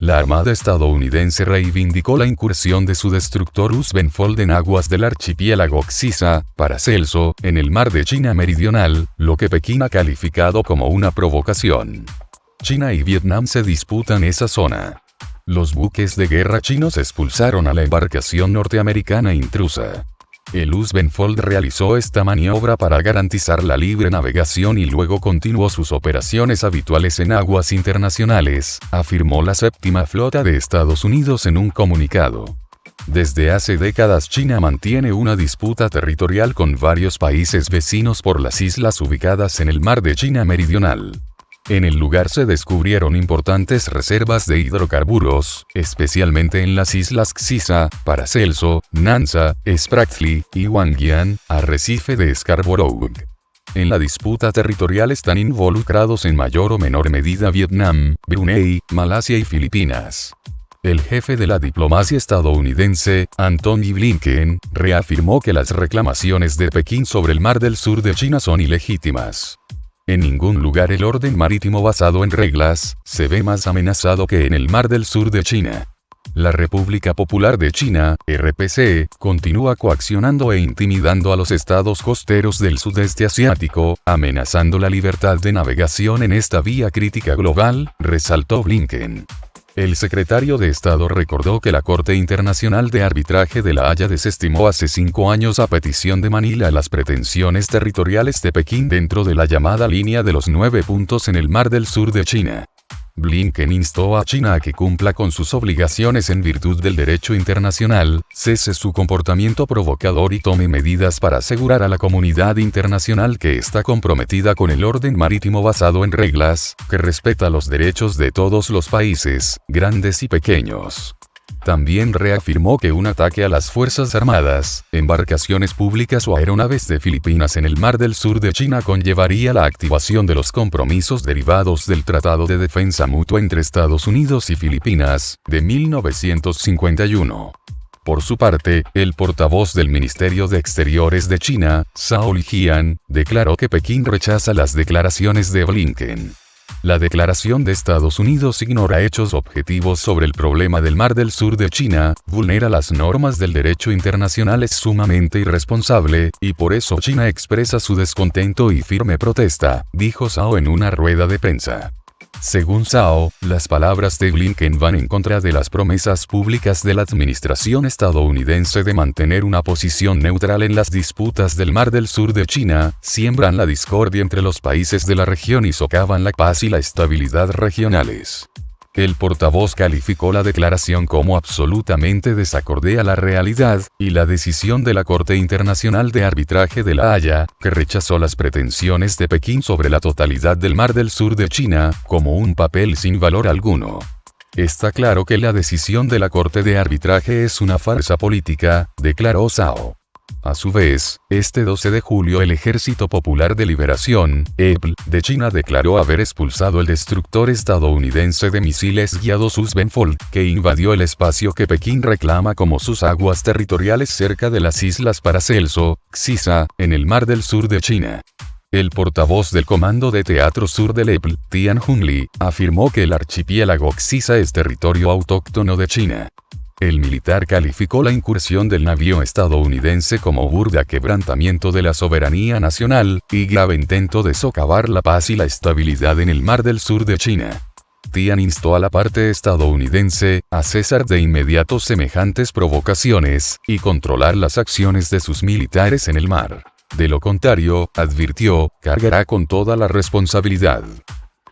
la Armada estadounidense reivindicó la incursión de su destructor Husbandfold en aguas del archipiélago Xisa, Paracelso, en el mar de China Meridional, lo que Pekín ha calificado como una provocación. China y Vietnam se disputan esa zona. Los buques de guerra chinos expulsaron a la embarcación norteamericana intrusa. El Husbandfold realizó esta maniobra para garantizar la libre navegación y luego continuó sus operaciones habituales en aguas internacionales, afirmó la séptima flota de Estados Unidos en un comunicado. Desde hace décadas China mantiene una disputa territorial con varios países vecinos por las islas ubicadas en el mar de China Meridional. En el lugar se descubrieron importantes reservas de hidrocarburos, especialmente en las islas Xisa, Paracelso, Nansa, Spratly y Wangian, arrecife de Scarborough. En la disputa territorial están involucrados en mayor o menor medida Vietnam, Brunei, Malasia y Filipinas. El jefe de la diplomacia estadounidense, Antony Blinken, reafirmó que las reclamaciones de Pekín sobre el mar del sur de China son ilegítimas. En ningún lugar el orden marítimo basado en reglas se ve más amenazado que en el mar del sur de China. La República Popular de China, RPC, continúa coaccionando e intimidando a los estados costeros del sudeste asiático, amenazando la libertad de navegación en esta vía crítica global, resaltó Blinken. El secretario de Estado recordó que la Corte Internacional de Arbitraje de La Haya desestimó hace 5 años a petición de Manila las pretensiones territoriales de Pekín dentro de la llamada línea de los 9 puntos en el mar del sur de China. Blinken instó a China a que cumpla con sus obligaciones en virtud del derecho internacional, cese su comportamiento provocador y tome medidas para asegurar a la comunidad internacional que está comprometida con el orden marítimo basado en reglas, que respeta los derechos de todos los países, grandes y pequeños. También reafirmó que un ataque a las Fuerzas Armadas, embarcaciones públicas o aeronaves de Filipinas en el mar del sur de China conllevaría la activación de los compromisos derivados del Tratado de Defensa Mutua entre Estados Unidos y Filipinas, de 1951. Por su parte, el portavoz del Ministerio de Exteriores de China, Zhao Lijian, declaró que Pekín rechaza las declaraciones de Blinken. La declaración de Estados Unidos ignora hechos objetivos sobre el problema del mar del sur de China, vulnera las normas del derecho internacional, es sumamente irresponsable, y por eso China expresa su descontento y firme protesta, dijo Zhao en una rueda de prensa. Según Zhao, las palabras de Blinken van en contra de las promesas públicas de la administración estadounidense de mantener una posición neutral en las disputas del mar del sur de China, siembran la discordia entre los países de la región y socavan la paz y la estabilidad regionales. El portavoz calificó la declaración como absolutamente desacorde a la realidad, y la decisión de la Corte Internacional de Arbitraje de La Haya, que rechazó las pretensiones de Pekín sobre la totalidad del mar del sur de China, como un papel sin valor alguno. Está claro que la decisión de la Corte de Arbitraje es una farsa política, declaró Zhao. A su vez, este 12 de julio el Ejército Popular de Liberación, EPL, de China declaró haber expulsado el destructor estadounidense de misiles guiados Husbandfold, que invadió el espacio que Pekín reclama como sus aguas territoriales cerca de las islas Paracelso, Xisa, en el mar del sur de China. El portavoz del Comando de Teatro Sur del EPL, Tian Junli, afirmó que el archipiélago Xisa es territorio autóctono de China. El militar calificó la incursión del navío estadounidense como burda quebrantamiento de la soberanía nacional, y grave intento de socavar la paz y la estabilidad en el mar del sur de China. Tian instó a la parte estadounidense a cesar de inmediato semejantes provocaciones, y controlar las acciones de sus militares en el mar. De lo contrario, advirtió, cargará con toda la responsabilidad.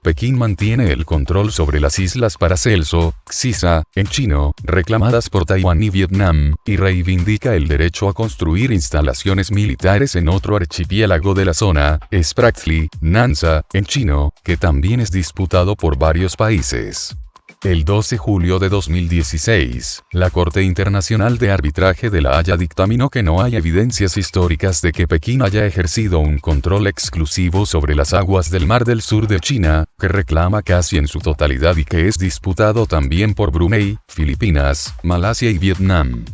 Pekín mantiene el control sobre las islas Paracelso, Xisa, en chino, reclamadas por Taiwán y Vietnam, y reivindica el derecho a construir instalaciones militares en otro archipiélago de la zona, Spratly, Nansa, en chino, que también es disputado por varios países. El 12 de julio de 2016, la Corte Internacional de Arbitraje de La Haya dictaminó que no hay evidencias históricas de que Pekín haya ejercido un control exclusivo sobre las aguas del mar del sur de China, que reclama casi en su totalidad y que es disputado también por Brunei, Filipinas, Malasia y Vietnam.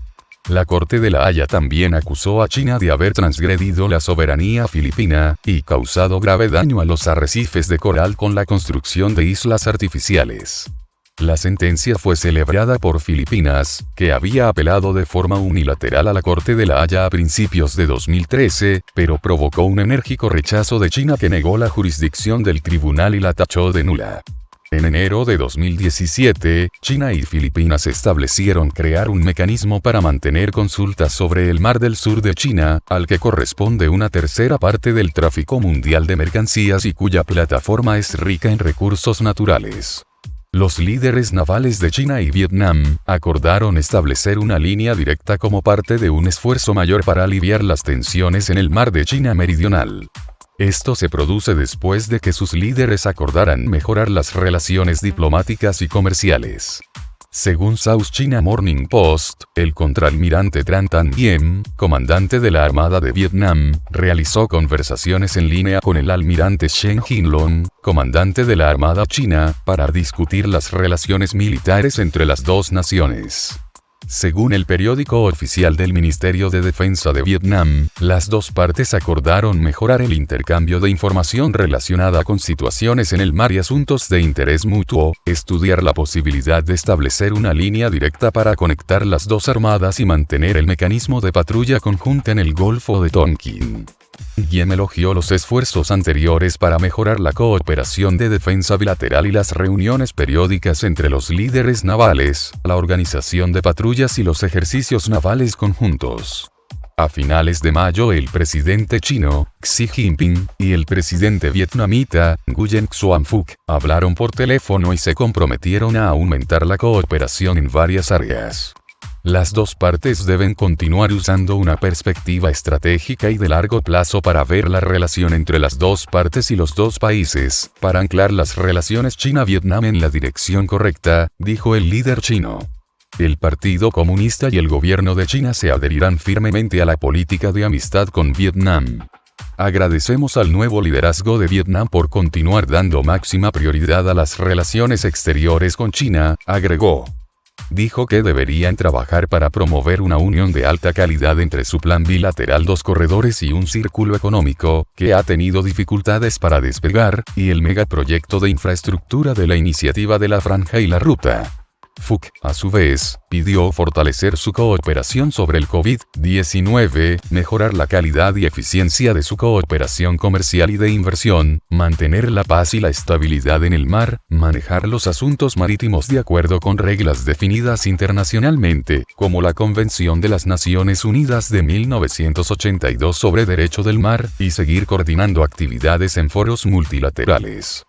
La Corte de La Haya también acusó a China de haber transgredido la soberanía filipina, y causado grave daño a los arrecifes de coral con la construcción de islas artificiales. La sentencia fue celebrada por Filipinas, que había apelado de forma unilateral a la Corte de La Haya a principios de 2013, pero provocó un enérgico rechazo de China que negó la jurisdicción del tribunal y la tachó de nula. En enero de 2017, China y Filipinas establecieron crear un mecanismo para mantener consultas sobre el Mar del Sur de China, al que corresponde una tercera parte del tráfico mundial de mercancías y cuya plataforma es rica en recursos naturales. Los líderes navales de China y Vietnam acordaron establecer una línea directa como parte de un esfuerzo mayor para aliviar las tensiones en el Mar de China Meridional. Esto se produce después de que sus líderes acordaran mejorar las relaciones diplomáticas y comerciales. Según South China Morning Post, el contraalmirante Tran Tan Diem, comandante de la Armada de Vietnam, realizó conversaciones en línea con el almirante Shen Jinlong, comandante de la Armada China, para discutir las relaciones militares entre las dos naciones. Según el periódico oficial del Ministerio de Defensa de Vietnam, las dos partes acordaron mejorar el intercambio de información relacionada con situaciones en el mar y asuntos de interés mutuo, estudiar la posibilidad de establecer una línea directa para conectar las dos armadas y mantener el mecanismo de patrulla conjunta en el Golfo de Tonkin. Diem elogió los esfuerzos anteriores para mejorar la cooperación de defensa bilateral y las reuniones periódicas entre los líderes navales, la organización de patrullas y los ejercicios navales conjuntos. A finales de mayo el presidente chino, Xi Jinping, y el presidente vietnamita, Nguyen Xuan Phuc, hablaron por teléfono y se comprometieron a aumentar la cooperación en varias áreas. Las dos partes deben continuar usando una perspectiva estratégica y de largo plazo para ver la relación entre las dos partes y los dos países, para anclar las relaciones China-Vietnam en la dirección correcta, dijo el líder chino. El Partido Comunista y el gobierno de China se adherirán firmemente a la política de amistad con Vietnam. Agradecemos al nuevo liderazgo de Vietnam por continuar dando máxima prioridad a las relaciones exteriores con China, agregó. Dijo que deberían trabajar para promover una unión de alta calidad entre su plan bilateral 2 corredores y un círculo económico, que ha tenido dificultades para despegar, y el megaproyecto de infraestructura de la iniciativa de la Franja y la Ruta. Phuc, a su vez, pidió fortalecer su cooperación sobre el COVID-19, mejorar la calidad y eficiencia de su cooperación comercial y de inversión, mantener la paz y la estabilidad en el mar, manejar los asuntos marítimos de acuerdo con reglas definidas internacionalmente, como la Convención de las Naciones Unidas de 1982 sobre Derecho del Mar, y seguir coordinando actividades en foros multilaterales.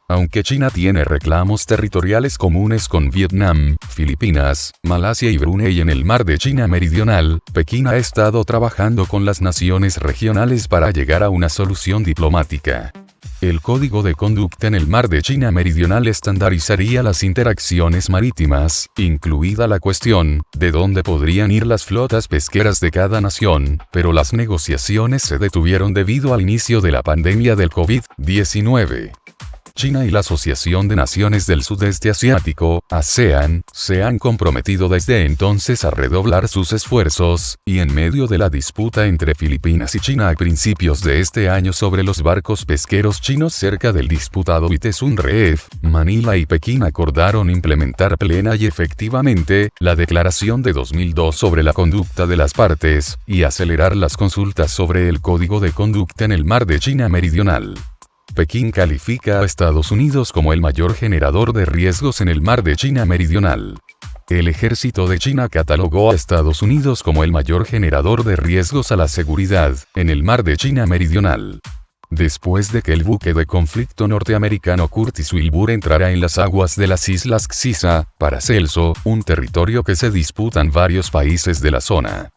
Aunque China tiene reclamos territoriales comunes con Vietnam, Filipinas, Malasia y Brunei en el Mar de China Meridional, Pekín ha estado trabajando con las naciones regionales para llegar a una solución diplomática. El Código de Conducta en el Mar de China Meridional estandarizaría las interacciones marítimas, incluida la cuestión de dónde podrían ir las flotas pesqueras de cada nación, pero las negociaciones se detuvieron debido al inicio de la pandemia del COVID-19. China y la Asociación de Naciones del Sudeste Asiático, ASEAN, se han comprometido desde entonces a redoblar sus esfuerzos, y en medio de la disputa entre Filipinas y China a principios de este año sobre los barcos pesqueros chinos cerca del disputado Itesun Reef, Manila y Pekín acordaron implementar plena y efectivamente la Declaración de 2002 sobre la conducta de las partes, y acelerar las consultas sobre el Código de Conducta en el Mar de China Meridional. Pekín califica a Estados Unidos como el mayor generador de riesgos en el Mar de China Meridional. El ejército de China catalogó a Estados Unidos como el mayor generador de riesgos a la seguridad en el Mar de China Meridional. Después de que el buque de conflicto norteamericano Curtis Wilbur entrara en las aguas de las Islas Xisa, Paracelso, un territorio que se disputan varios países de la zona.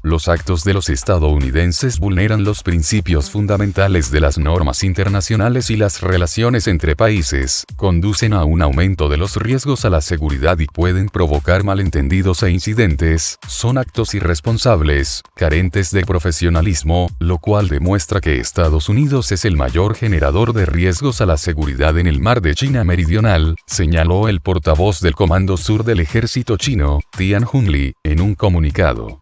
Los actos de los estadounidenses vulneran los principios fundamentales de las normas internacionales y las relaciones entre países, conducen a un aumento de los riesgos a la seguridad y pueden provocar malentendidos e incidentes, son actos irresponsables, carentes de profesionalismo, lo cual demuestra que Estados Unidos es el mayor generador de riesgos a la seguridad en el Mar de China Meridional, señaló el portavoz del Comando Sur del Ejército chino, Tian Junli, en un comunicado.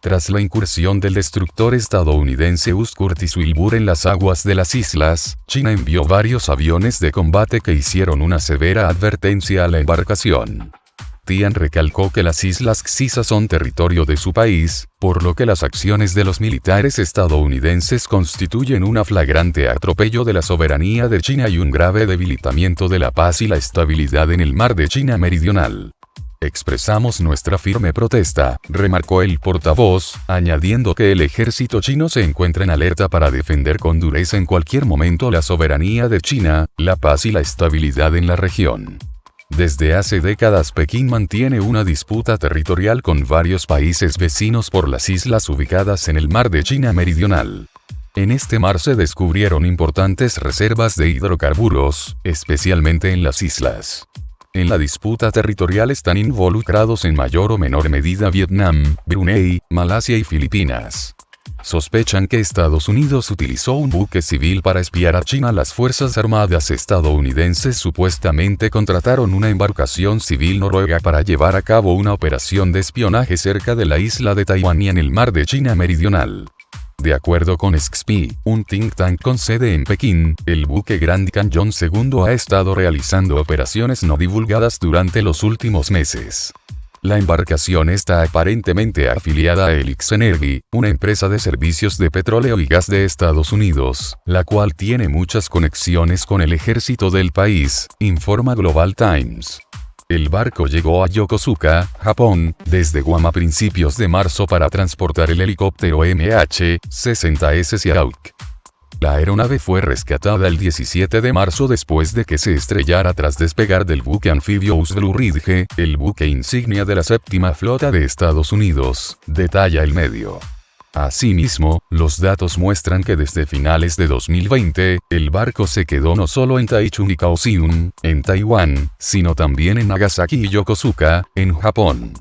Tras la incursión del destructor estadounidense Curtis Wilbur en las aguas de las islas, China envió varios aviones de combate que hicieron una severa advertencia a la embarcación. Tian recalcó que las islas Xisa son territorio de su país, por lo que las acciones de los militares estadounidenses constituyen un flagrante atropello de la soberanía de China y un grave debilitamiento de la paz y la estabilidad en el mar de China Meridional. Expresamos nuestra firme protesta, remarcó el portavoz, añadiendo que el ejército chino se encuentra en alerta para defender con dureza en cualquier momento la soberanía de China, la paz y la estabilidad en la región. Desde hace décadas Pekín mantiene una disputa territorial con varios países vecinos por las islas ubicadas en el mar de China Meridional. En este mar se descubrieron importantes reservas de hidrocarburos, especialmente en las islas. En la disputa territorial están involucrados en mayor o menor medida Vietnam, Brunei, Malasia y Filipinas. Sospechan que Estados Unidos utilizó un buque civil para espiar a China. Las Fuerzas Armadas estadounidenses supuestamente contrataron una embarcación civil noruega para llevar a cabo una operación de espionaje cerca de la isla de Taiwán y en el mar de China Meridional. De acuerdo con XP, un think tank con sede en Pekín, el buque Grand Canyon II ha estado realizando operaciones no divulgadas durante los últimos meses. La embarcación está aparentemente afiliada a Helix Energy, una empresa de servicios de petróleo y gas de Estados Unidos, la cual tiene muchas conexiones con el ejército del país, informa Global Times. El barco llegó a Yokosuka, Japón, desde Guam a principios de marzo para transportar el helicóptero MH-60S Seahawk. La aeronave fue rescatada el 17 de marzo después de que se estrellara tras despegar del buque anfibio Blue Ridge, el buque insignia de la séptima flota de Estados Unidos, detalla el medio. Asimismo, los datos muestran que desde finales de 2020, el barco se quedó no solo en Taichung y Kaohsiung, en Taiwán, sino también en Nagasaki y Yokosuka, en Japón.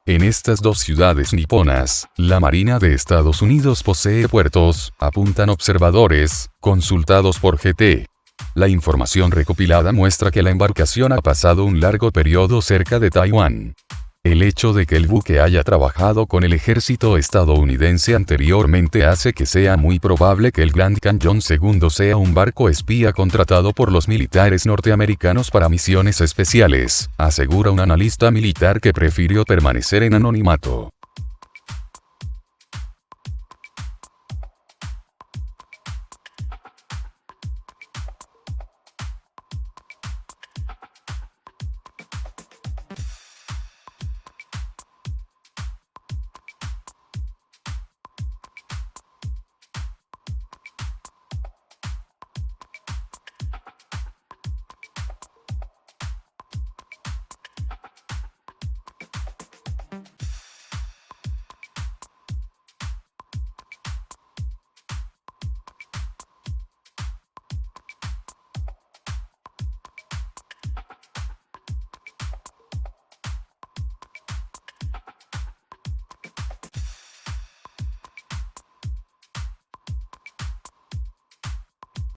En estas dos ciudades niponas, la Marina de Estados Unidos posee puertos, apuntan observadores, consultados por GT. La información recopilada muestra que la embarcación ha pasado un largo periodo cerca de Taiwán. El hecho de que el buque haya trabajado con el ejército estadounidense anteriormente hace que sea muy probable que el Grand Canyon II sea un barco espía contratado por los militares norteamericanos para misiones especiales, asegura un analista militar que prefirió permanecer en anonimato.